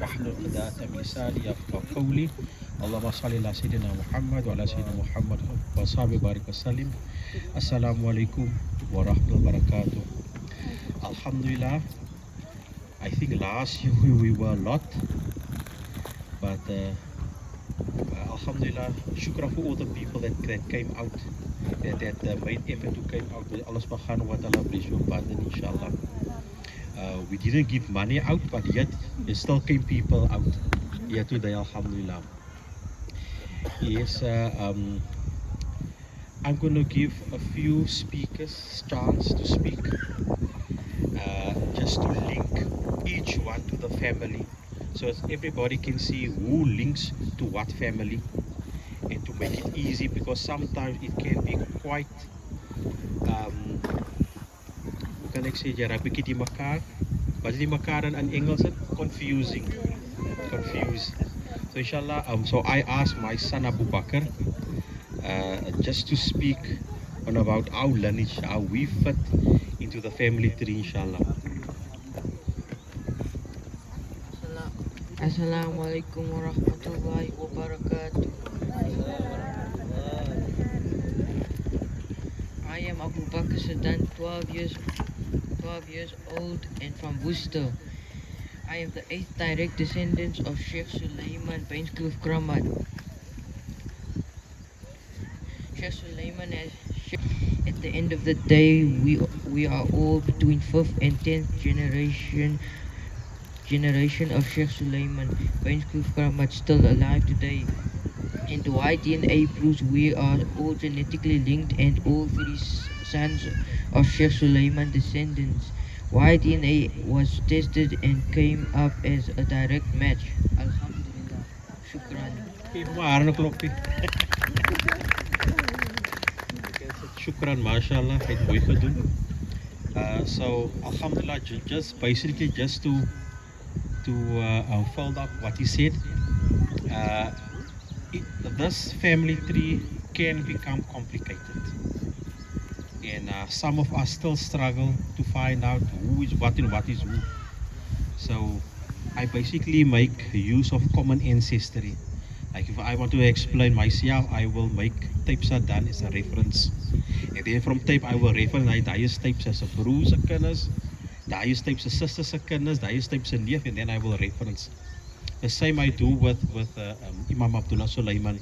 واحلل عقدة من لساني يفقهوا قولي اللهم صل على سيدنا محمد وعلى سيدنا محمد وصحبه بارك وسلم. Assalamu alaikum wa rahmatullahi wa barakatuh. Alhamdulillah, I think last year we were a lot, but Alhamdulillah, shukra for all the people that came out, that made effort to come out. Allah subhanahu wa ta'ala bless your pardon, inshallah. We didn't give money out, but yet there still came people out here today, Alhamdulillah. Yes, I'm going to give a few speakers chance to speak, just to link each one to the family, so as everybody can see who links to what family, and to make it easy, because sometimes it can be quite, hoe kan ek sê, jara bietjie die mekaar, wat is die mekaar in Engels, confusing, confused. So inshallah, so I asked my son Abubakr just to speak on about our lineage, how we fit into the family tree, inshallah. Assalamu alaikum wa rahmatullahi wa barakatuh. I am Abubakr Sadan, 12 years old and from Worcester. I am the 8th direct descendant of Shaykh Sulaiman bin Ahmad. Shaykh Sulaiman has, at the end of the day, we are all between 5th and 10th generation of Shaykh Sulaiman bin Ahmad still alive today. And Y DNA proves we are all genetically linked, and all 3 sons of Shaykh Sulaiman descendants. Y DNA was tested and came up as a direct match. Alhamdulillah. Shukran. Shukran, mashallah, het mooi gedoen. So alhamdulillah, just basically just to fold up what he said, this family tree can become complicated, and some of us still struggle to find out who is what and what is who. So I basically make use of common ancestry. Like if I want to explain myself, I will make Taib Sadan as a reference, and then from Taib I will refer na die is Taib se broer se kinders, die is Taib se suster se kinders, die is Taib se neef, and then I will reference. The same I do with Imam Abdullah Sulaiman.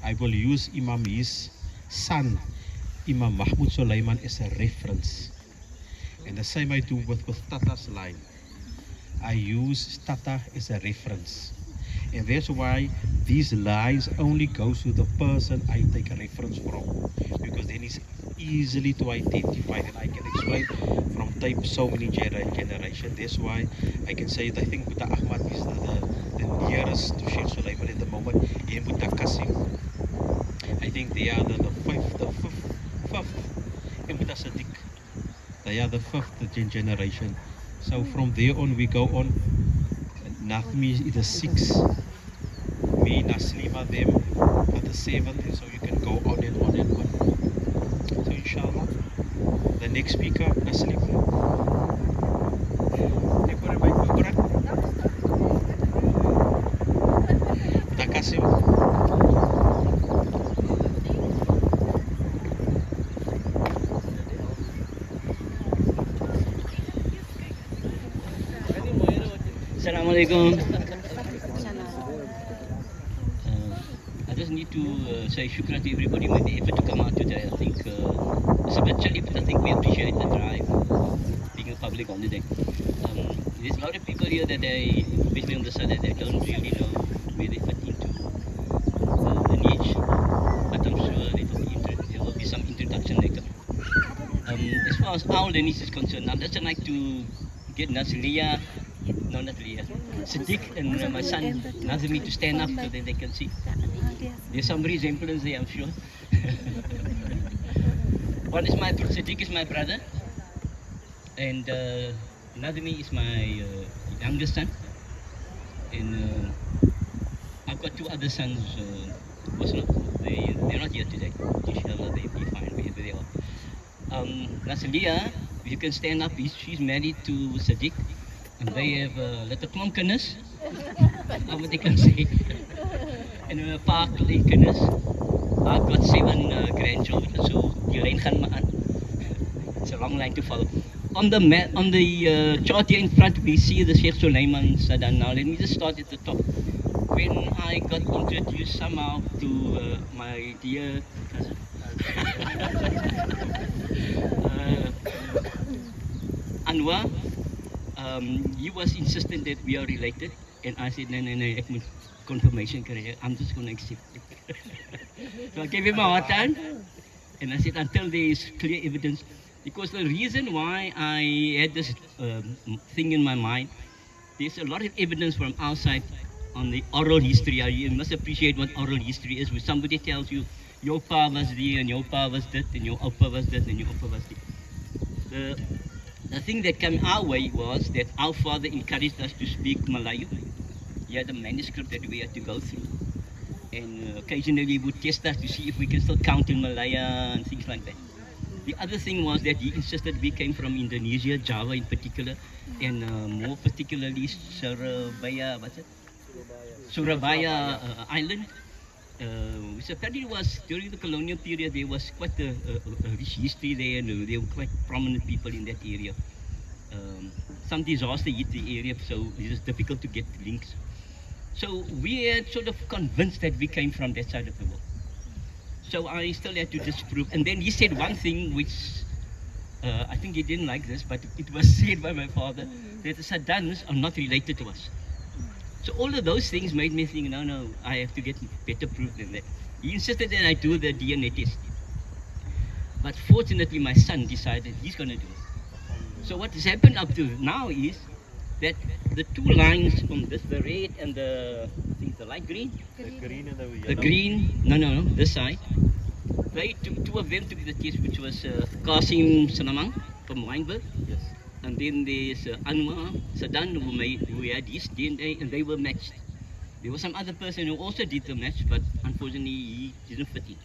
I will use Imam, his son, Imam Mahmoud Sulaiman, as a reference. And the same I do with Tata's line. I use Tata as a reference. And that's why these lines only go to the person I take a reference from, because then it's easily to identify, and I can explain from Taib so many generations. That's why I can say that I think Buddha Achmat is the nearest to Shaykh Sulaiman at the moment, and Buddha Kassiem. I think they are the fifth, and Buddha Sadiq. They are the 5th generation. So from there on we go on. Nathmi is the 6th. Me, Nhasliema, them are the 7th, and so you can go on and on and on. So inshallah, the next speaker, Nhasliema. Kassiem. Assalamu alaikum. I just need to say shukran to everybody who made the effort to come out today. I think it's a bit chilly, but I think we appreciate the drive, being a public holiday. There's a lot of people here that basically on the side that they don't really know where they fit into the niche, but I'm sure there will be some introduction later. As far as our lineage is concerned, I'd just like to get Nhasliema, no, not Leah, Sadiq and my son Nazmi to stand up so that they can see. There's some resemblance there, I'm sure. One is Sadiq is my brother, and Nazmi is my youngest son, and I've got 2 other sons. They're not here today. Inshallah, they'll be fine wherever they are. Nhasliema, if you can stand up, she's married to Sadiq. And they have little klomkennis, what they can say, and a paar kleinkennis. I've got 7 grandchildren, so die lijn gaan maar aan. It's a long line to follow. On the chart here in front, we see the Shaykh Sulaiman Sadan. Now, let me just start at the top. When I got introduced somehow to my dear cousin, Anver, he was insistent that we are related, and I said, no, ek moet confirmation kry. I'm just going to accept it. So I gave him a hard time, and I said, until there is clear evidence, because the reason why I had this thing in my mind, there's a lot of evidence from outside on the oral history. You must appreciate what oral history is, where somebody tells you, your pa was there, and your pa was that, and your oppa was that, and your oppa was that. The thing that came our way was that our father encouraged us to speak Malayu. He had a manuscript that we had to go through. And occasionally he would test us to see if we can still count in Malaya and things like that. The other thing was that he insisted we came from Indonesia, Java in particular, and more particularly Surabaya, what's it? Surabaya Island. Which apparently was, during the colonial period, there was quite a rich history there, and there were quite prominent people in that area. Some disaster hit the area, so it was difficult to get links. So we had sort of convinced that we came from that side of the world. So I still had to disprove. And then he said one thing which, I think he didn't like this, but it was said by my father, that the Sadans are not related to us. So all of those things made me think, no, I have to get better proof than that. He insisted that I do the DNA test. But fortunately, my son decided he's going to do it. So what has happened up to now is that the 2 lines from this, the red and the, I think the light green? The green and the yellow. The green, no, this side. They took 2 of them took the test, which was Kassiem Slamang from Weinberg. Yes. And then there's Anver, Sadan, who had his DNA, and they were matched. There was some other person who also did the match, but unfortunately he didn't fit it.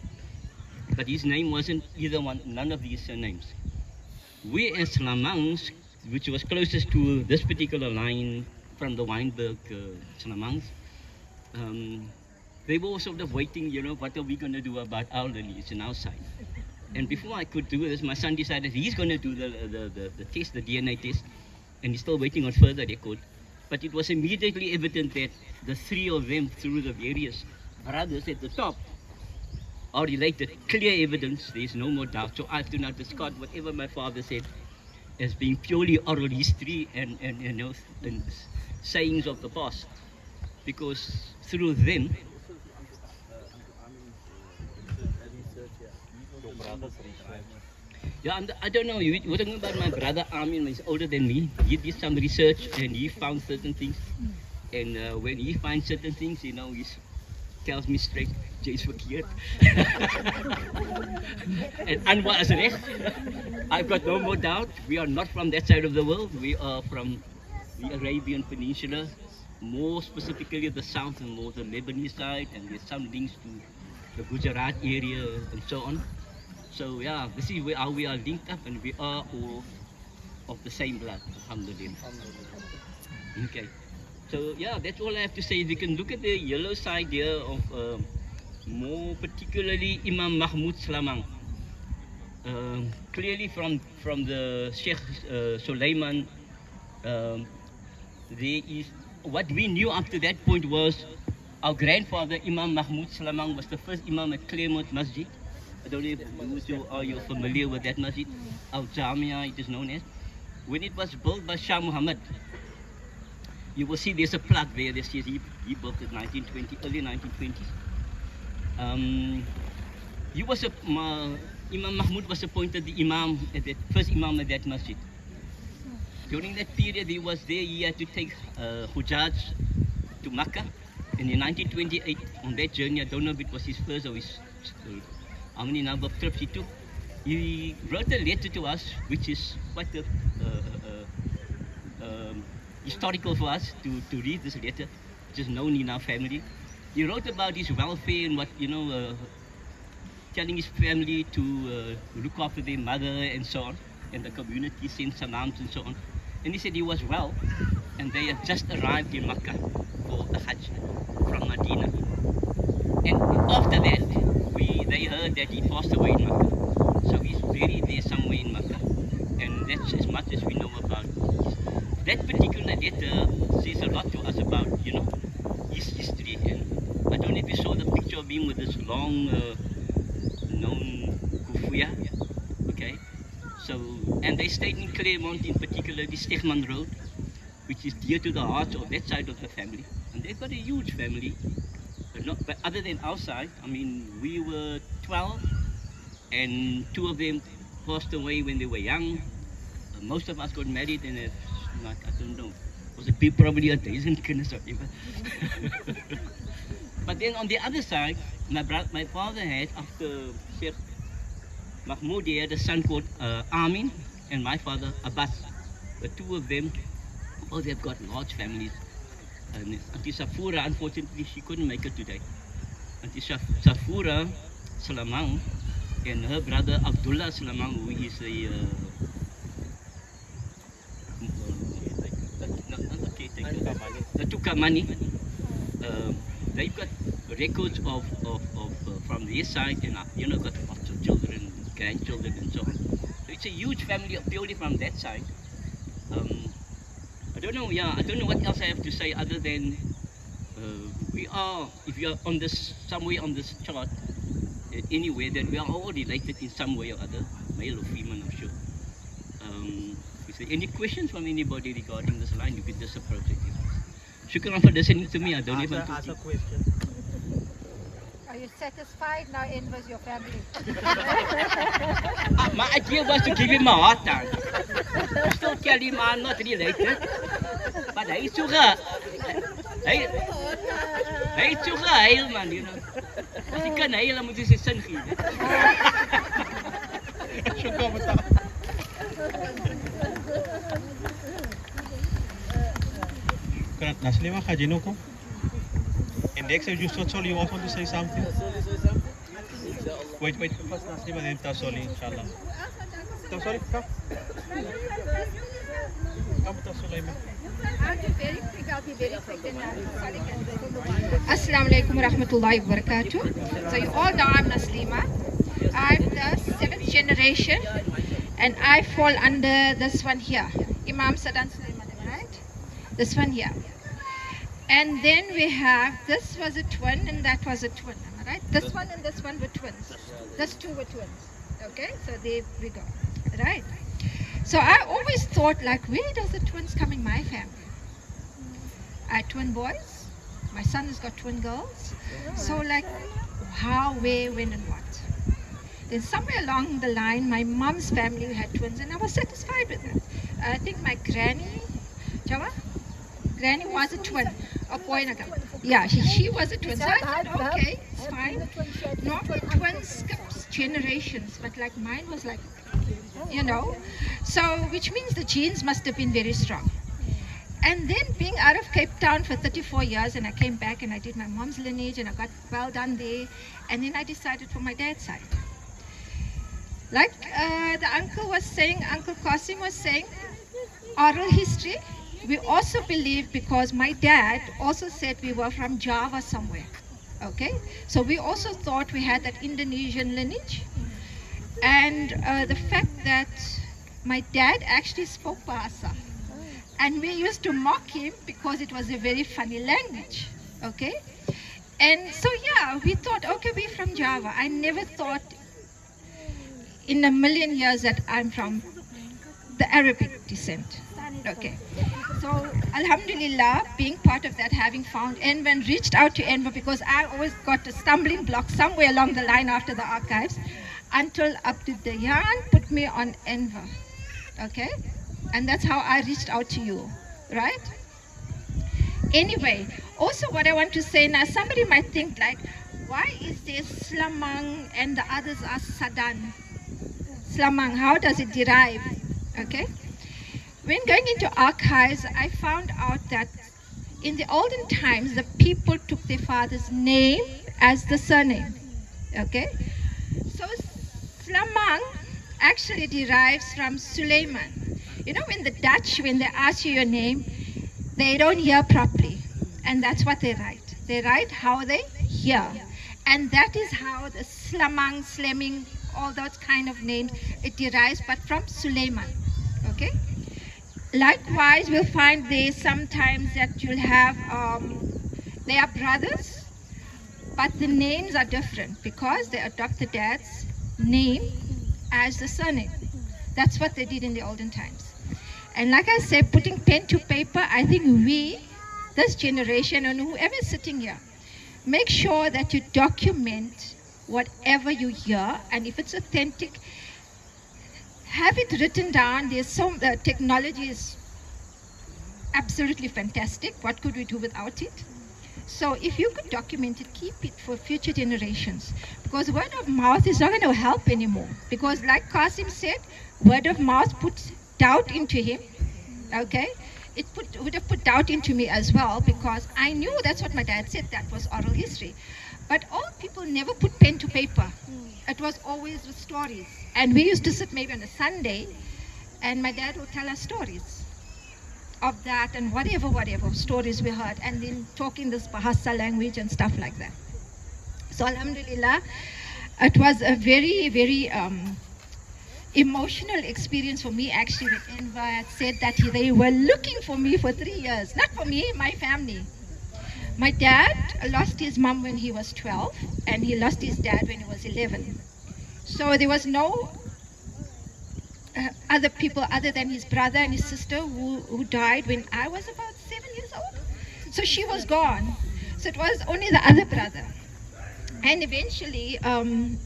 But his name wasn't either one, none of these names. We as Slamangs, which was closest to this particular line from the Weinberg Slamangs, they were sort of waiting, what are we going to do about our lineage and our side? And before I could do this, my son decided he's going to do the test, the DNA test, and he's still waiting on further record. But it was immediately evident that the 3 of them, through the various brothers at the top, are related. Clear evidence, there's no more doubt. So I have to now discard whatever my father said as being purely oral history and sayings of the past. Because through them, yeah, I don't know. You're talking about my brother Amin. He's older than me. He did some research and he found certain things. And when he finds certain things, he tells me straight, Jay's Fakir. And Anwar is recht. I've got no more doubt. We are not from that side of the world. We are from the Arabian Peninsula, more specifically the south and more the Lebanese side. And there's some links to the Gujarat area and so on. So yeah, this is how we are linked up, and we are all of the same blood, alhamdulillah. Okay, so yeah, that's all I have to say. We can look at the yellow side here of more particularly Imam Mahmoud Slamang. Clearly from the Shaykh Sulaiman, there is, what we knew up to that point was our grandfather Imam Mahmoud Slamang was the first Imam at Claremont Masjid. I don't know if you're familiar with that masjid, Al-Jamia it is known as. When it was built by Shah Muhammad, you will see there's a plaque there that says he built it 1920, early 1920s. Imam Mahmoud was appointed the Imam, the first Imam at that masjid. During that period he was there, he had to take Hujjaj to Makkah. And in 1928, on that journey, I don't know if it was his first or his how many number of trips he took, he wrote a letter to us, which is quite historical for us to read this letter, which is known in our family. He wrote about his welfare and what, telling his family to look after their mother and so on, and the community sent salams and so on. And he said he was well, and they have just arrived in Makkah for the Hajj from Medina. And after that, they heard that he passed away in Makkah. So he's buried there somewhere in Makkah. And that's as much as we know about that particular letter. Says a lot to us about, his history. And I don't know if you saw the picture of him with this long, known kufuya. Okay. So, and they stayed in Claremont, in particular, the Stegman Road, which is dear to the heart of that side of the family. And they've got a huge family. But other than our side, I mean, we were 12, and 2 of them passed away when they were young. Most of us got married, and I don't know, was it probably a dozen kinders or whatever. But then on the other side, my father had, after Shaykh Mahmoud, he had a son called Amin, and my father Abbas. The 2 of them, they've got large families. And Auntie Safura, unfortunately, she couldn't make it today. Auntie Safura Salamang and her brother Abdullah Slamang, who is the Tukamani. They've got records of from their side, and got lots of children, grandchildren, and so on. So it's a huge family purely from that side. I don't know what else I have to say other than we are, if you are on this, somewhere on this chart, anywhere, then we are all related in some way or other, male or female, I'm sure. Is there any questions from anybody regarding this line? You can just approach it. Shukran for listening to me. I don't even ask a question. Are you satisfied now? Anver's your family. My idea was to give him a hard time. Still tell him I'm not related. But hij is zo hij is zo geheil, man, Als je kan heilen, moet je zijn zin geven. Nhasliema, ga je nog? And next, you Soli, you want to say something? Wait, first Nhasliema, then Tasoli, inshallah. Tasoli, come. Come, Sulaiman. I'll be very quick. Assalamu alaikum wa rahmatullahi wa barakatuh. So you all know I'm Nhasliema. I'm the 7th generation, and I fall under this one here, Imam Sadan Sulaiman, right? This one here. And then we have, this was a twin and that was a twin, am I right? This one and this one were twins. These 2 were twins. Okay, so there we go, right? So I always thought, like, where does the twins come in my family? I had twin boys. My son has got twin girls. So, like, how, where, when, and what? Then somewhere along the line, my mom's family had twins, and I was satisfied with that. I think my granny, Jawa? Granny was a twin. Yeah, she was a twin. So I thought, okay, it's fine. Normally twins skips generations, but like mine was like, So, which means the genes must have been very strong. And then being out of Cape Town for 34 years, and I came back and I did my mom's lineage and I got well done there. And then I decided for my dad's side. Like the uncle was saying, Uncle Kassiem was saying, oral history. We also believe, because my dad also said we were from Java somewhere. Okay? So we also thought we had that Indonesian lineage. And the fact that my dad actually spoke Bahasa. And we used to mock him because it was a very funny language. Okay? And so yeah, we thought, okay, we're from Java. I never thought in a million years that I'm from the Arabic descent. Okay. So Alhamdulillah, being part of that, having found Anver and reached out to Anver, because I always got a stumbling block somewhere along the line after the archives, until Abdul Dayan put me on Anver. Okay? And that's how I reached out to you, right? Anyway, also what I want to say now, somebody might think like, why is there Slamang and the others are Sadan? Slamang, how does it derive? Okay? When going into archives, I found out that in the olden times, the people took their father's name as the surname. Okay? So Slamang actually derives from Sulaiman. You know, when the Dutch, when they ask you your name, they don't hear properly. And that's what they write. They write how they hear. And that is how the Slamang, Slaming, all those kind of names, it derives, but from Sulaiman. Okay? Likewise, we'll find there sometimes that you'll have, they are brothers, but the names are different because they adopt the dad's name as the surname. That's what they did in the olden times. And like I said, putting pen to paper, I think we, this generation, and whoever is sitting here, make sure that you document whatever you hear, and if it's authentic, have it written down. There's so technology is absolutely fantastic. What could we do without it? So if you could document it, keep it for future generations, because word of mouth is not going to help anymore. Because like Kassiem said, word of mouth puts doubt into him. Okay, it would have put doubt into me as well, because I knew that's what my dad said, that was oral history. But old people never put pen to paper. It was always with stories. And we used to sit maybe on a Sunday, and my dad would tell us stories of that and whatever stories we heard, and then talk in this Bahasa language and stuff like that. So Alhamdulillah, it was a very, very emotional experience for me actually, when Anver had said that they were looking for me for 3 years. Not for me, my family. My dad lost his mom when he was 12, and he lost his dad when he was 11. So there was no other people other than his brother and his sister who died when I was about 7 years old. So she was gone. So it was only the other brother. And eventually, and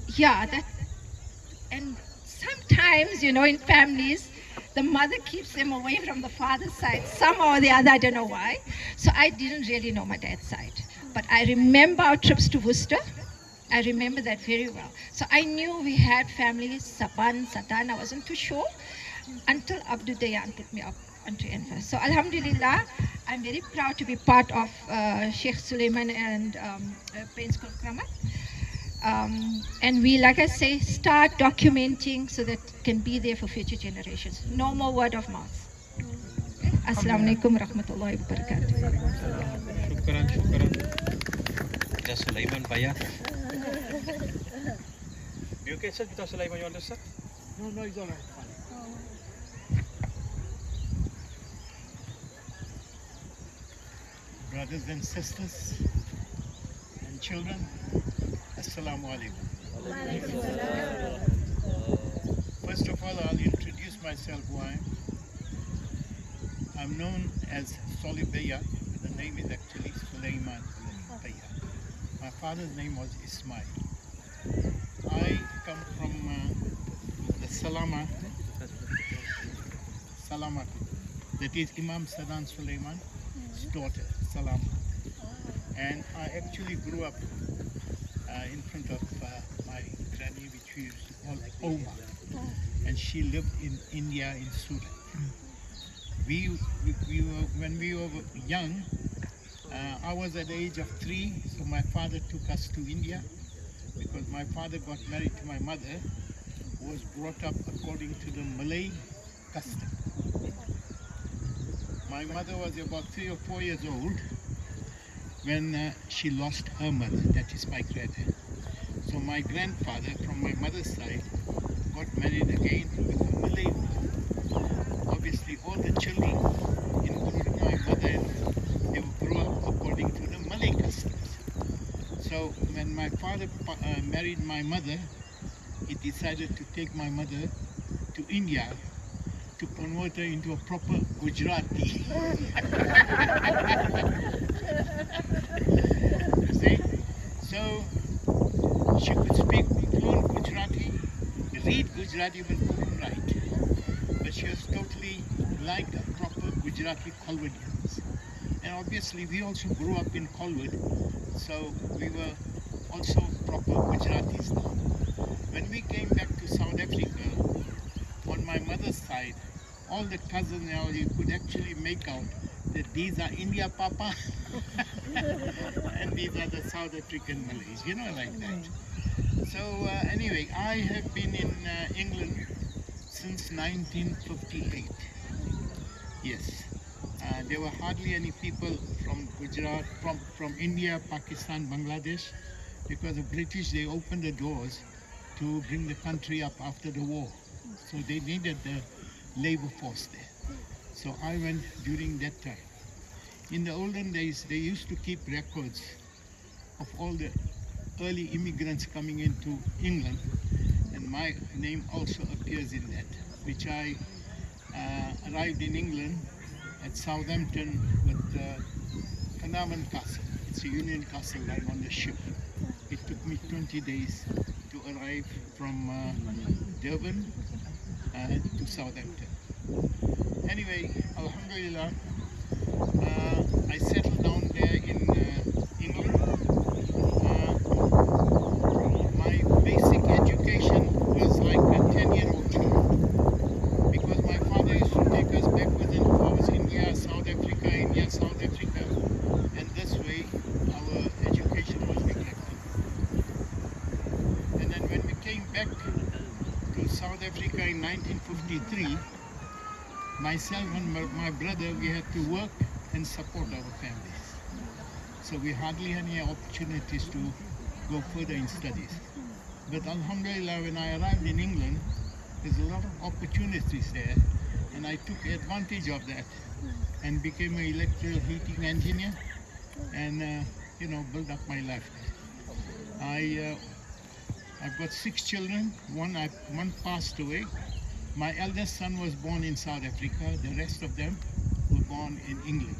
sometimes, in families, the mother keeps them away from the father's side, somehow or the other, I don't know why. So I didn't really know my dad's side. But I remember our trips to Worcester. I remember that very well. So I knew we had families, Sadan, I wasn't too sure, until Abdul Dayan put me up onto Anver. So Alhamdulillah, I'm very proud to be part of Shaykh Sulaiman and Prince Kramat. And we, like I say, start documenting so that it can be there for future generations. No more word of mouth. Okay? Assalamu alaikum rahmatullahi wa barakatuh. Shukran. Sulaiman Bhayat. You okay, sir? Sulaiman, you understand? No, it's all right. Fine. Brothers and sisters and children, Assalamu alaikum. First of all, I'll introduce myself who I am. I'm known as Soli Bhayat. The name is actually Sulaiman Bhayat. My father's name was Ismail. I come from the Salama, that is Imam Sadan Sulaiman's daughter, Salama. And I actually grew up in front of my granny, which we used to call Oma. And she lived in India, in Surat. When we were young, I was at the age of 3, so my father took us to India, because my father got married to my mother, who was brought up according to the Malay custom. My mother was about 3 or 4 years old when she lost her mother, that is my granddad. So my grandfather from my mother's side got married again with a Malay woman. Obviously all the children, including my mother, they grew up according to the Malay customs. So when my father married my mother, he decided to take my mother to India to convert her into a proper Gujarati. See? So she could speak fluent Gujarati, read Gujarati but couldn't write. But she was totally like a proper Gujarati Kolwadians. And obviously we also grew up in Kolwad, so we were also proper Gujaratis now. When we came back to South Africa, on my mother's side, all the cousins now, you could actually make out that these are India Papa and these are the South African Malays, like that. So anyway, I have been in England since 1958. Yes, there were hardly any people from Gujarat, from India, Pakistan, Bangladesh, because the British, they opened the doors to bring the country up after the war. So they needed the labor force there. So I went during that time. In the olden days, they used to keep records of all the early immigrants coming into England, and my name also appears in that, which I arrived in England at Southampton with Carnarvon Castle. It's a Union castle line on the ship. It took me 20 days to arrive from Durban to Southampton. Anyway, Alhamdulillah, I settled down there in England. My basic education was like a 10-year-old child, because my father used to take us backwards and forwards, India, South Africa, and this way our education was neglected. And then when we came back to South Africa in 1953, myself and my brother, we had to work and support our families. So we hardly had any opportunities to go further in studies. But Alhamdulillah, when I arrived in England, there's a lot of opportunities there, and I took advantage of that and became an electrical heating engineer, and built up my life there. I've got 6 children. One passed away. My eldest son was born in South Africa. The rest of them were born in England,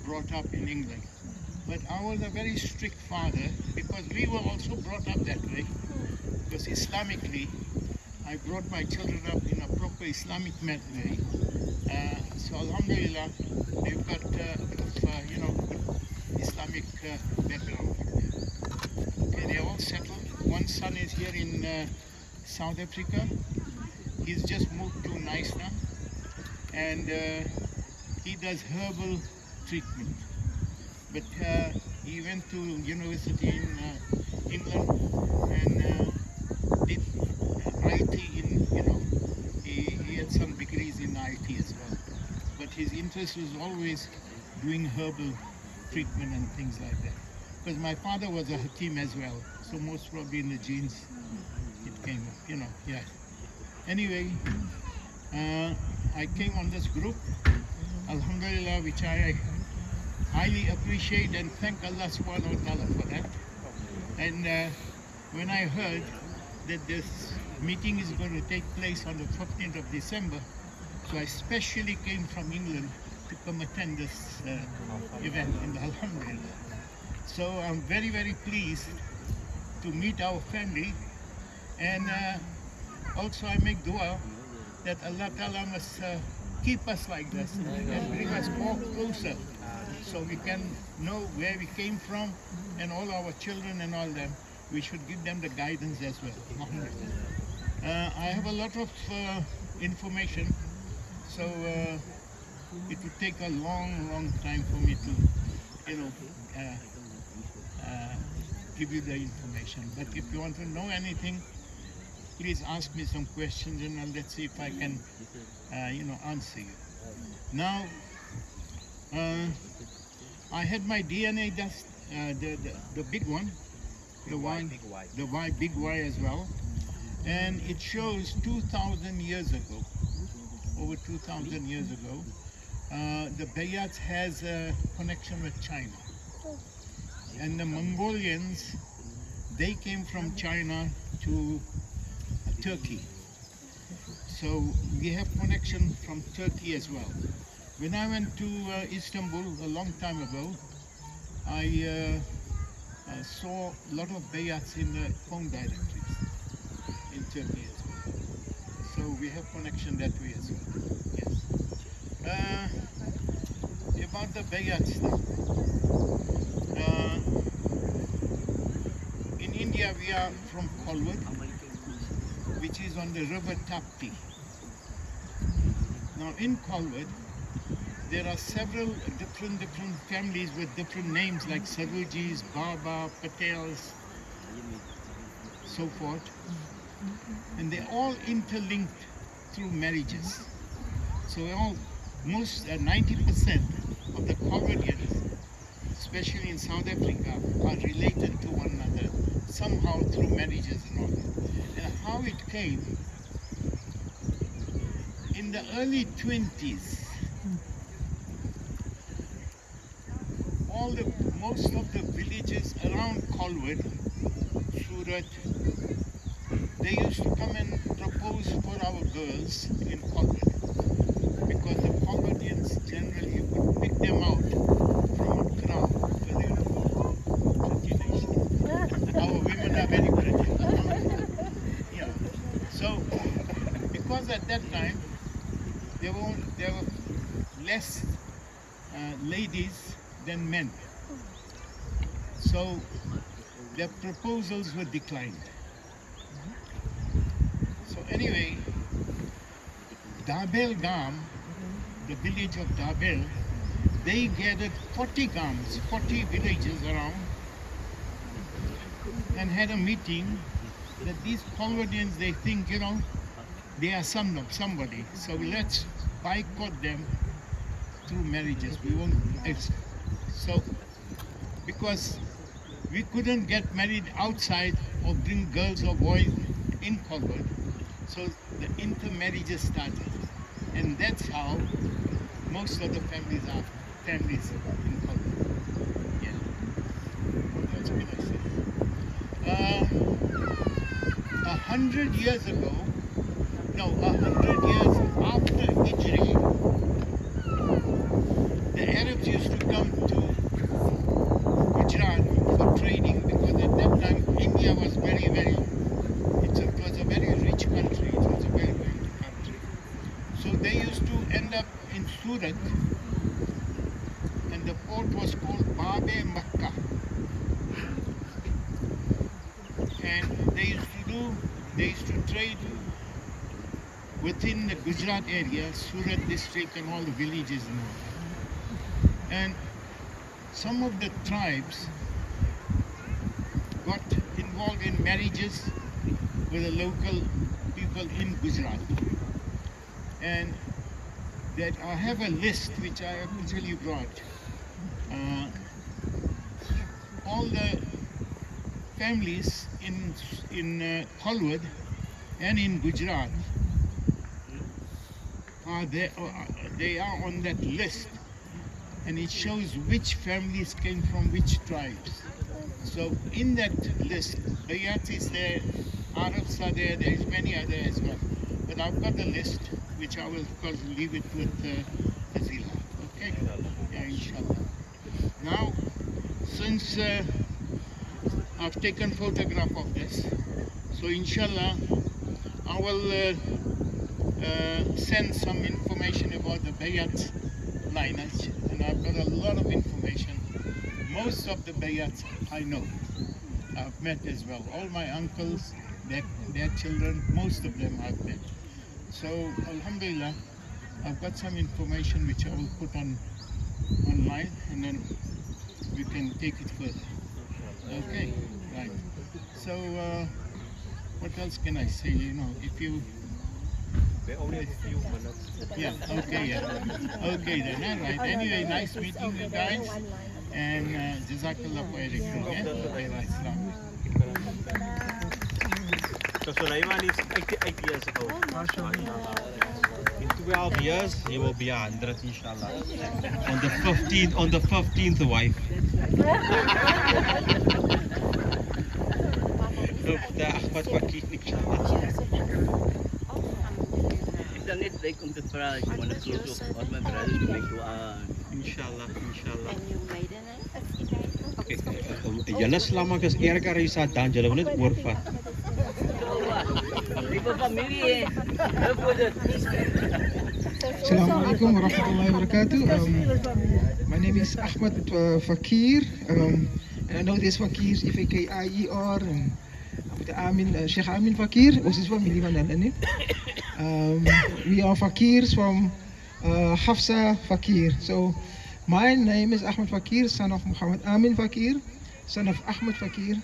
brought up in England. But I was a very strict father, because we were also brought up that way. Because Islamically, I brought my children up in a proper Islamic way. So Alhamdulillah, they've got a bit of, good Islamic background. Okay, they're all settled. One son is here in South Africa. He's just moved to Nhasliema, and he does herbal treatment. But he went to university in England and did IT he had some degrees in IT as well. But his interest was always doing herbal treatment and things like that. Because my father was a Hakim as well, so most probably in the genes it came, yeah. Anyway, I came on this group, Alhamdulillah, which I highly appreciate and thank Allah subhanahu wa ta'ala for that. And when I heard that this meeting is going to take place on the 15th of December, so I specially came from England to come attend this event, and Alhamdulillah. So I'm very, very pleased to meet our family, and also I make dua that Allah Ta'ala must keep us like this and bring us more closer, so we can know where we came from, and all our children and all them, we should give them the guidance as well. I have a lot of information, so it would take a long time for me to, give you the information. But if you want to know anything, please ask me some questions, and let's see if I can, answer you. Now, I had my DNA test, the big one, the big Y as well, and it shows 2,000 years ago, over 2,000 years ago, the Bhayat has a connection with China, and the Mongolians, they came from China to Turkey. So we have connection from Turkey as well. When I went to Istanbul a long time ago, I saw a lot of Bhayats in the phone directories in Turkey as well. So we have connection that way as well. Yes. About the Bhayats now. In India, we are from Kolwar, which is on the river Tapti. Now in Kolwar, there are several different families with different names, like Sarujis, Baba, Patels, so forth. And they're all interlinked through marriages. So most 90% of the Colombians, especially in South Africa, are related to one another somehow through marriages and all that. And how it came, in the early 20s, most of the villages around Colwood, Surat, they used to come and propose for our girls in Colwood, because the Colombians generally would pick them out from a crowd for their pretty nation. Our women are very pretty. Yeah. So, because at that time there were less ladies than men, so their proposals were declined. So anyway, Dabel Gam, the village of Dabel, they gathered 40 gams, 40 villages around, and had a meeting that these Colombians, they think, they are somebody, so let's boycott them through marriages. We won't. So, because we couldn't get married outside or bring girls or boys in Colwood, so the intermarriages started, and that's how most of the families are families in Colwood. Yeah, what else can I say? 100 years ago, no, 100 years after Hijri, the Arabs used to come to Gujarat for trading, because at that time India was very, very, it was a very rich country, it was a very wealthy country. So they used to end up in Surat, and the port was called Babe Makkah. And they used to trade within the Gujarat area, Surat district and all the villages and all that. And some of the tribes got involved in marriages with the local people in Gujarat. And that I have a list which I actually brought. All the families in Colwood and in Gujarat are there. They are on that list, and it shows which families came from which tribes. So in that list, Bhayat is there, Arabs are there, there is many other as well. But I've got the list, which I will of course leave it with Azila. Okay? Yeah, inshallah. Now, since I've taken photograph of this, so inshallah I will send some information about the Bhayat lineage, and I've got a lot of information. Most of the Bhayats I know, I've met as well. All my uncles, their children, most of them I've met. So alhamdulillah, I've got some information which I will put online, and then we can take it further. Okay, right. So what else can I say? If you only a few minutes. Yeah, okay, yeah. Okay then, all right. Anyway, nice meeting you guys, and Jazakallah for everything. So Sulaiman is 88 years old. In 12 years, he will be 100, inshallah. On the 15th wife. The Achmat Fakir, inshallah. It's a net break om te vra, ek want to close off all my brothers to make dua. Inshallah, inshallah. And you made it? Julle Slamang is erger as Sadan, julle wil net oorvat. People familie, hè. Voor dit. Assalamu alaikum wa rahmatullahi wa barakatuh. My name is Achmat Fakir, and I know this Fakir is F-A-K-I-E-R, and Shaykh Amin Fakir, was his family van hulle. We are Fakirs from Gafsah Fakir. So my name is Ahmed Fakir, son of Muhammad Amin Fakir, son of Ahmed Fakir,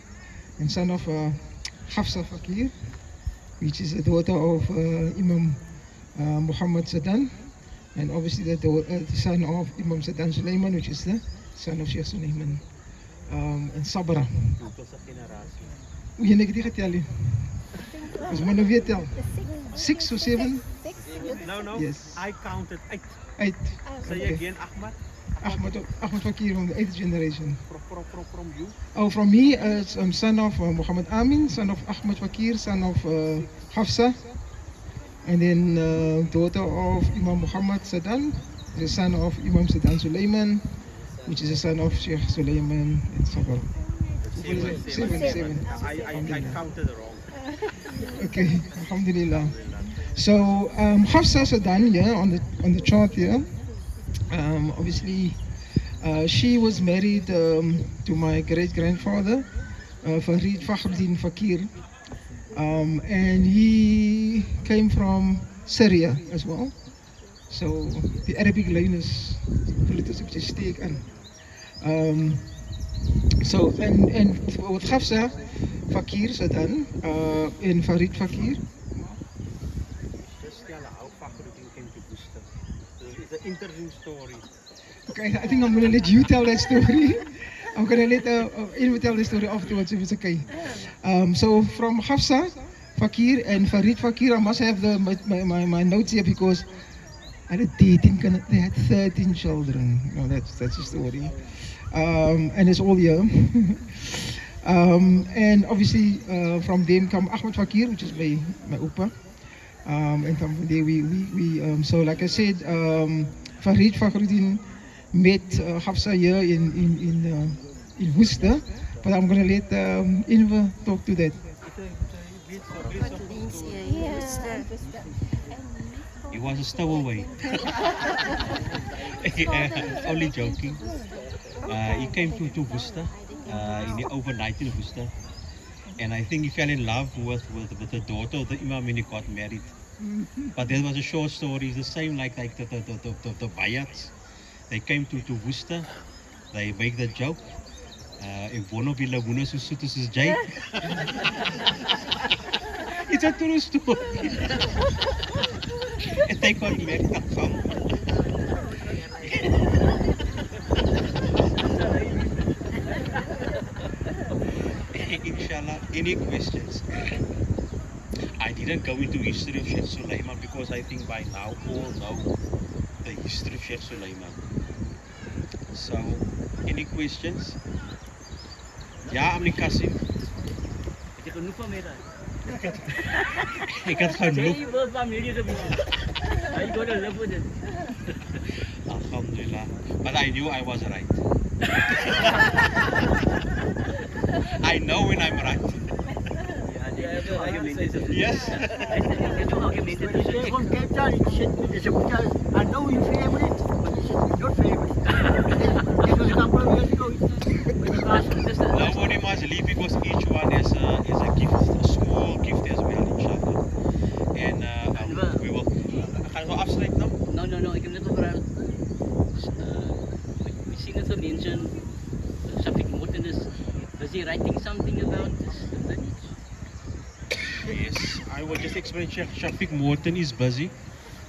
and son of Gafsah Fakir, which is the daughter of Imam Muhammad Sadan. and obviously the son of Imam Sadan Sulaiman, which is the son of Shaykh Sulaiman, and Sabra. Hoe jy net die getel nie? Ons moet nou weer tel. 6 or 7? No, Yes. I counted 8. 8. Say Okay. again, Ahmad. Ahmad Fakir from the 8th generation. From you. Oh, from me, I'm son of Muhammad Amin, son of Ahmad Fakir, son of Gafsah, and then daughter of Imam Muhammad Sadan, the son of Imam Sadan Sulaiman, which is the son of Shaykh Sulaiman and Sabra. Seven. I counted wrong. Okay, Alhamdulillah. So Gafsah Sadan, yeah, on the chart here. Obviously, she was married to my great grandfather, Farid Fakhruddin Fakir, and he came from Syria as well. So the Arabic line is politics which is taken. So and with Gafsah Fakir Sadan and Farid Fakir. Just tell how Fakhruddin came to Worcester. It's an interesting story. Okay, I think I'm going to let you tell that story. I'm going to let Anver tell the story afterwards if it's okay. So from Gafsah Fakir and Farid Fakir, I must have my notes here because I had 13, they had 13 children. No, that's the story. And it's all here. And obviously from them come Ahmad Fakir, which is my Upa. And from there we so like I said, Farid Fakhruddin met Gafsah here in Worcester, but I'm going to let Anver talk to that. He was a stowaway. Only joking. He came to Worcester. He overnight in Worcester. And I think he fell in love with the daughter of the Imam and he got married. But there was a short story, it's the same like the Bhayats. They came to Worcester, they make the joke. Ek woon op die lagoene so soet as jy. It's a true story. And they got married at home. Inshallah, any questions? I didn't go into history of Shaykh Sulaiman because I think by now all know the history of Shaykh Sulaiman. So, any questions? Ja, meneer Kassiem. Het je genoeg van mij dan? Ik had genoeg. Say words from media to people. I got to live with it. Alhamdulillah. But I knew I was right. I know when I'm right. Ja, je hebt argumenten. Yes. Je hebt argumenten. When you say from Cape Town, he said, I know your favorite, but he said, your favorite. That was a couple of years ago. Nobody must leave because each one is a gift, a small gift as well, inshallah. And we will. Gaan we afsluiten nou? No, ik heb net over we zien het mention Shafiq Morton is he writing something about this lineage? Yes, I will just explain. Shafiq Morton is busy.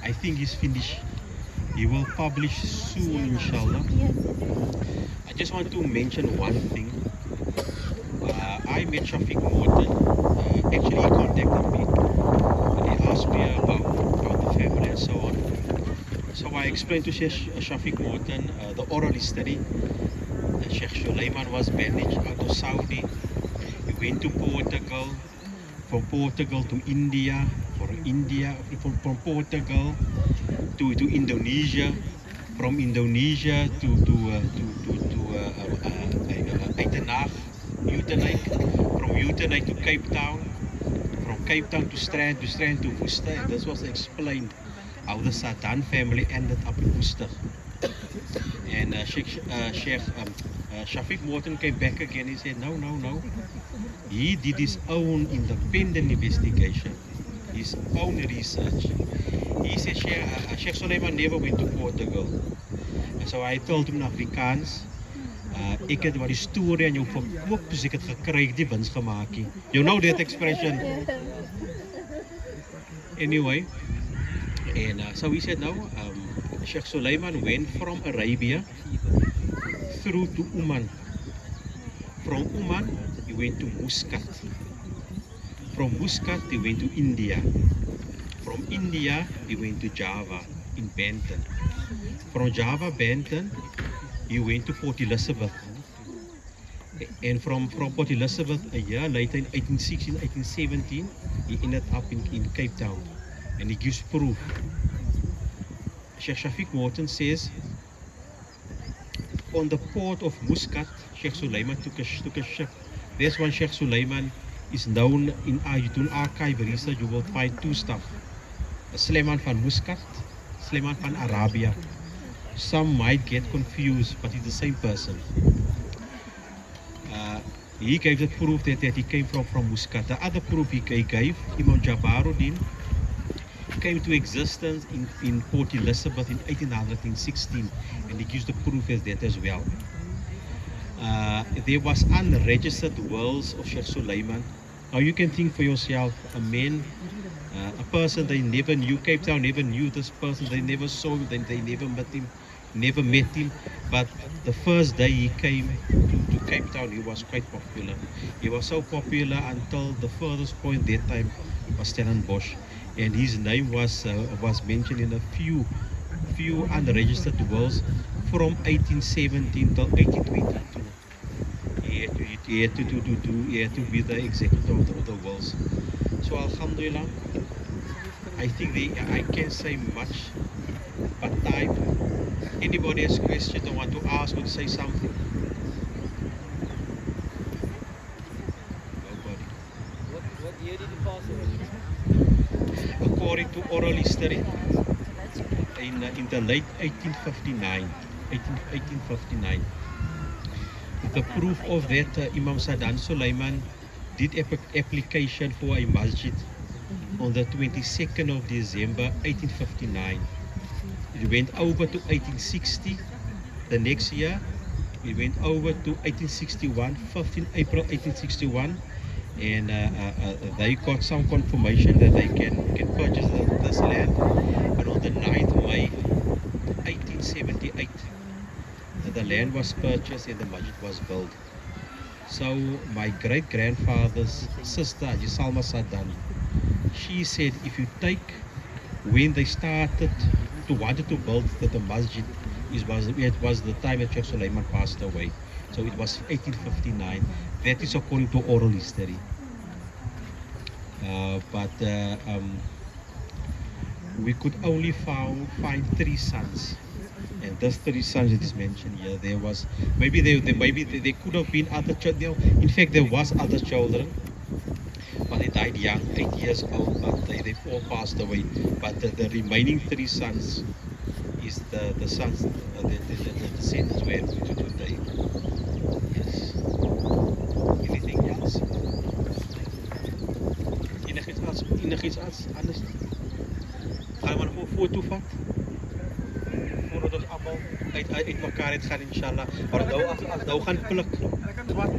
I think he's finished. He will publish soon, inshallah. I just want to mention one thing. I met Shafiq Morton. Actually, he contacted me. He asked me about the family and so on. So I explained to Shafiq Morton the oral history. Shaykh Sulaiman was banished out of Saudi. He went to Portugal. From Portugal to India. From Portugal to Indonesia. From Indonesia to Uitenhage, from Uitenhage to Cape Town, from Cape Town to Strand to Worcester, and this was explained how the Sadan family ended up in Worcester. And Shafiq Morton came back again. He said, no. He did his own independent investigation, his own research. He said Shaykh Sulaiman never went to Portugal. So I told him in Afrikaans, ek het wat die storie aan jou verkoop, dus ek het gekry, die wins gemaak. You know that expression? Anyway, and so he said no, Shaykh Sulaiman went from Arabia through to Oman. From Oman, he went to Muscat. From Muscat, he went to India. From India, he went to Java in Benton. From Java, Benton, he went to Port Elizabeth. And from Port Elizabeth, a year later, in 1816, 1817, he ended up in Cape Town. And he gives proof. Sheikh Shafiq Morton says, on the port of Muscat, Shaykh Sulaiman took a ship. That's when Shaykh Sulaiman is known in archive research. You will find two stuff: Sulaiman van Muscat, Sulaiman van Arabia. Some might get confused, but it's the same person. He gave the proof that he came from Muscat. The other proof he gave, Imam Jabaruddin, came to existence in Port Elizabeth in 1816, and he gives the proof as that as well. There was unregistered wills of Shaykh Sulaiman. Now you can think for yourself, a man, a person they never knew, Cape Town never knew this person, they never saw him, they never met him, but the first day he came to Cape Town, he was quite popular. He was so popular until the furthest point that time was Stellenbosch, and his name was mentioned in a few unregistered wills from 1817 till 1822. He had to be the executor of the wills. So Alhamdulillah, I think I can't say much, but Taib, anybody has questions or want to ask or to say something? Nobody. What year did you pass away? According to oral history, in the late 1859. The proof of that, Imam Sadan Sulaiman did application for a masjid on the 22nd of December 1859. It went over to 1860. The next year, it went over to 1861, 15 April 1861, and they got some confirmation that they can purchase this land. And on the 9th May 1878, the land was purchased and the masjid was built. So my great-grandfather's sister, Salma Sadan, she said if you take when they wanted to build the masjid, it was the time that Shaykh Sulaiman passed away. So it was 1859. That is according to oral history. We could only find 3 sons. And those 3 sons that is mentioned here, there was maybe there could have been other children. In fact, there was other children, but they died young, 8 years old. But they all passed away. But the remaining 3 sons is the sons, the descendants were to today. Yes. Anything else? Enigiets anders? Gaan we nog een foto vat? Voordat ons allemaal uit elkaar het gaan, inshallah. Maar nou gaan plukken. Wat?